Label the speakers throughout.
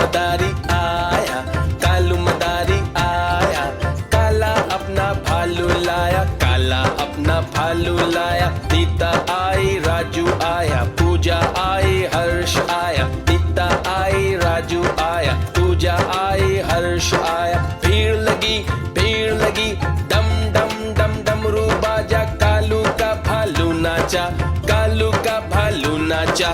Speaker 1: मदारी आया, कालू मदारी आया, काला अपना भालू लाया, काला अपना भालू लाया। सीता आई, राजू आया, पूजा आई, हर्ष आया। सीता आई, राजू आया, पूजा आई, हर्ष आया। भीड़ लगी, डम डम डम डमरू बाजा, कालू का भालू नाचा, कालू का भालू नाचा।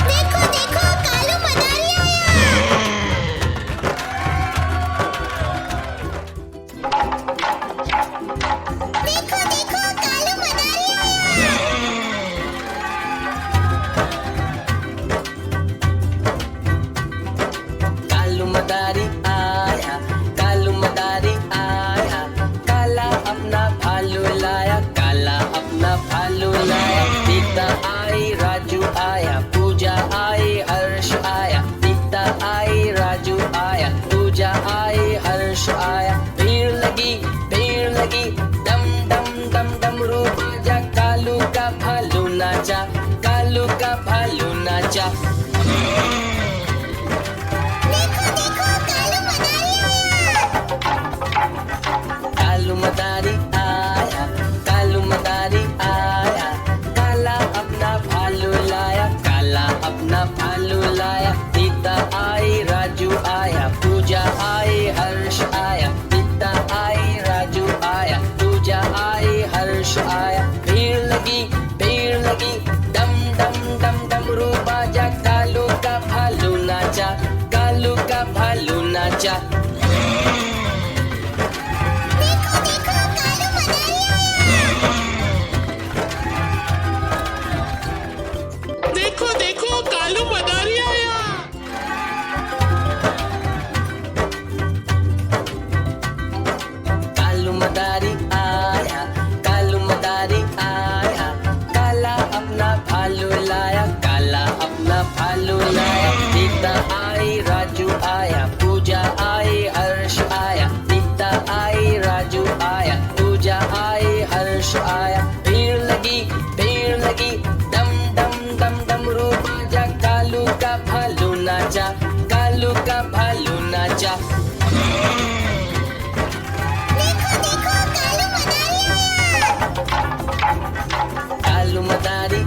Speaker 2: देखो देखो कालू मदारी आया। देखो देखो कालू मदारी आया।
Speaker 1: कालू मदारी आया, कालू मदारी आया, काला अपना भालू लाया, काला अपना भालू लाया। सीता आई, राजू आया, पूजा आई, हर्ष आया। सीता आई, राजू आया, पूजा आई, हर्ष आया। भीड़ लगी, डम डम डम डमरू बाजा, कालू का भालू नाचा, कालू का भालू नाचा।
Speaker 2: देखो देखो कालू मदारी आया।
Speaker 1: कालू मदारी आया, कालू मदारी आया, काला अपना भालू लाया, काला अपना भालू लाया। सीता आई, राजू आया, पूजा आई, हर्ष आया। सीता आई, राजू आया, पूजा आई, हर्ष आया। भीड़ लगी, डम डम डम डमरू बाजा, कालू का भालू नाचा, कालू का भालू नाचा।
Speaker 2: देखो देखो कालू मदारी आया।
Speaker 3: देखो देखो कालू मदारी आया।
Speaker 1: कालू मदारी आया, कालू मदारी आया, काला अपना भालू लाया, काला अपना भालू लाया। सीता आई, राजू आया, पूजा आई, हर्ष आया। सीता आई, राजू आया, पूजा आई, हर्ष आया। भीड़ लगी, डम डम डम डमरू बाजा, कालू का भालू नाचा, कालू का भालू नाचा।
Speaker 2: देखो देखो कालू मदारी आया।
Speaker 1: कालू मदारी